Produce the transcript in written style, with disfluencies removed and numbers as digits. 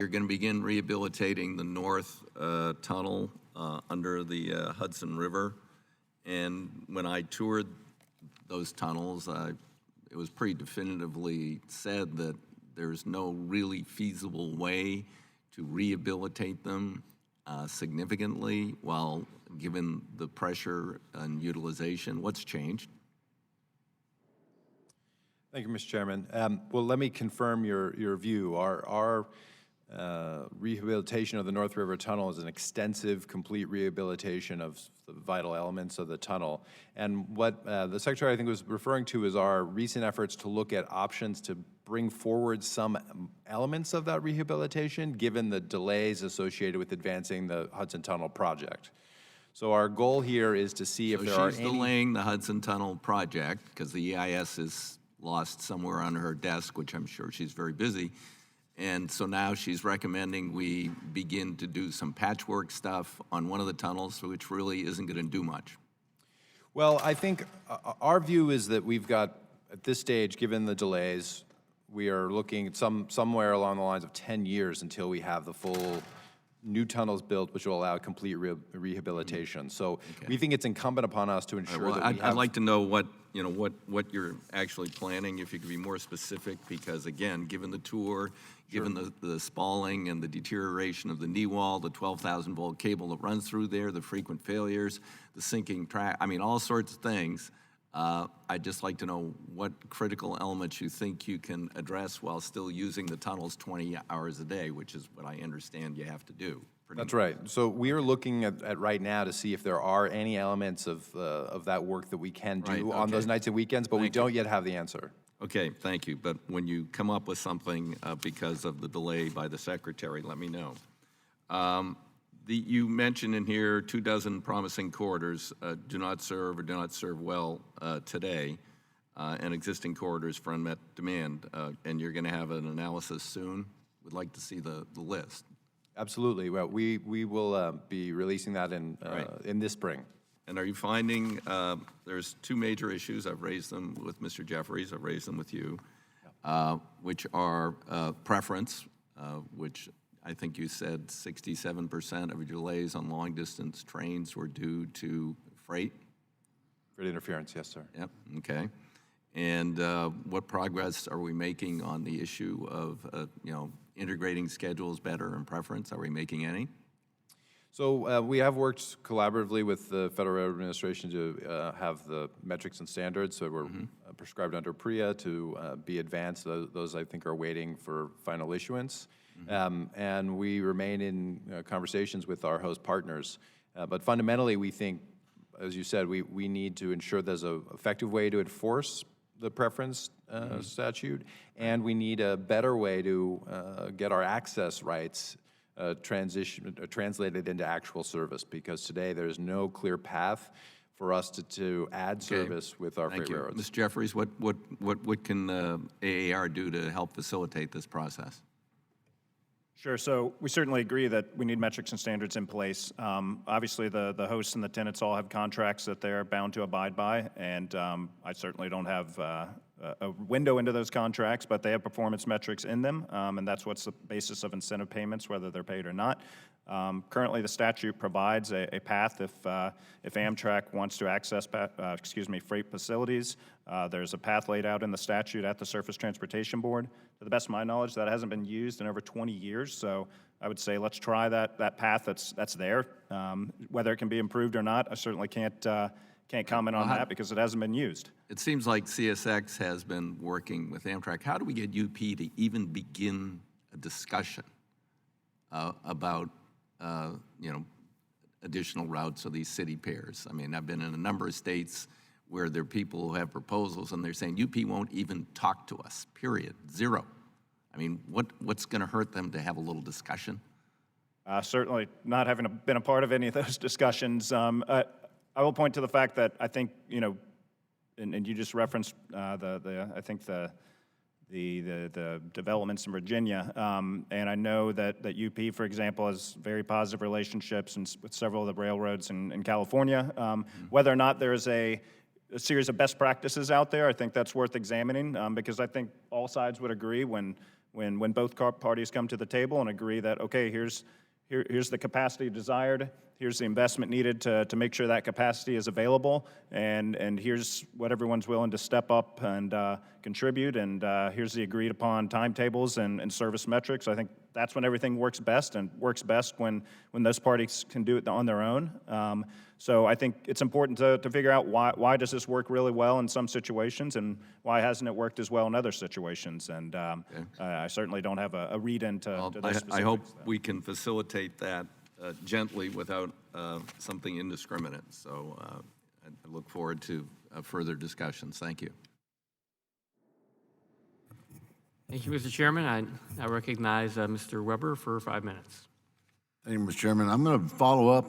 You're going to begin rehabilitating the north tunnel under the Hudson River. And when I toured those tunnels, it was pretty definitively said that there's no really feasible way to rehabilitate them significantly while given the pressure and utilization. What's changed? Thank you, Mr. Chairman. Well, let me confirm your view. Our rehabilitation of the North River Tunnel is an extensive, complete rehabilitation of the vital elements of the tunnel. And what the Secretary, I think, was referring to is our recent efforts to look at options to bring forward some elements of that rehabilitation, given the delays associated with advancing the Hudson Tunnel project. So our goal here is to see if there are any... She's delaying the Hudson Tunnel project because the EIS is lost somewhere on her desk, which I'm sure she's very busy. And so now she's recommending we begin to do some patchwork stuff on one of the tunnels, which really isn't going to do much. Well, I think our view is that we've got, at this stage, given the delays, we are looking at somewhere along the lines of 10 years until we have the full new tunnels built, which will allow complete rehabilitation. So we think it's incumbent upon us to ensure that we have... I'd like to know what you're actually planning, if you could be more specific, because again, given the tour, given the spalling and the deterioration of the knee wall, the 12,000 volt cable that runs through there, the frequent failures, the sinking track, I mean, all sorts of things. I'd just like to know what critical elements you think you can address while still using the tunnels 20 hours a day, which is what I understand you have to do. That's right. So we are looking at right now to see if there are any elements of that work that we can do on those nights and weekends, but we don't yet have the answer. Okay, thank you. But when you come up with something because of the delay by the Secretary, let me know. You mentioned in here 24 promising corridors do not serve or do not serve well today, and existing corridors for unmet demand, and you're going to have an analysis soon. We'd like to see the list. Absolutely. Well, we will be releasing that in this spring. And are you finding there's two major issues? I've raised them with Mr. Jeffries. I've raised them with you, which are preference, which I think you said 67% of your delays on long-distance trains were due to freight. Freight interference, yes, sir. Yep. Okay. And what progress are we making on the issue of integrating schedules better and preference? Are we making any? So we have worked collaboratively with the Federal Railroad Administration to have the metrics and standards that were prescribed under PREA to be advanced. Those, I think, are waiting for final issuance. And we remain in conversations with our host partners. But fundamentally, we think, as you said, we need to ensure there's an effective way to enforce the preference statute, and we need a better way to get our access rights translated into actual service, because today there's no clear path for us to add service with our freight railroads. Mr. Jeffries, what can AAR do to help facilitate this process? Sure. So we certainly agree that we need metrics and standards in place. Obviously, the hosts and the tenants all have contracts that they're bound to abide by, and I certainly don't have a window into those contracts, but they have performance metrics in them, and that's what's the basis of incentive payments, whether they're paid or not. Currently, the statute provides a path if Amtrak wants to access freight facilities. There's a path laid out in the statute at the Surface Transportation Board. To the best of my knowledge, that hasn't been used in over 20 years. So I would say let's try that path that's there. Whether it can be improved or not, I certainly can't comment on that because it hasn't been used. It seems like CSX has been working with Amtrak. How do we get UP to even begin a discussion about additional routes of these city pairs? I mean, I've been in a number of states where there are people who have proposals and they're saying UP won't even talk to us, period, zero. I mean, what's going to hurt them to have a little discussion? Certainly not having been a part of any of those discussions. I will point to the fact that I think, and you just referenced the developments in Virginia, and I know that UP, for example, has very positive relationships with several of the railroads in California. Whether or not there is a series of best practices out there, I think that's worth examining, because I think all sides would agree when when both parties come to the table and agree that, okay, here's the capacity desired, here's the investment needed to make sure that capacity is available, and here's what everyone's willing to step up and contribute, and here's the agreed upon timetables and service metrics. I think that's when everything works best, and works best when those parties can do it on their own. So I think it's important to figure out why does this work really well in some situations, and why hasn't it worked as well in other situations? And I certainly don't have a read into Well, those specifics. I hope we can facilitate that gently without something indiscriminate. So I look forward to further discussions. Thank you. Thank you, Mr. Chairman. I recognize Mr. Weber for 5 minutes. Thank you, Mr. Chairman. I'm going to follow up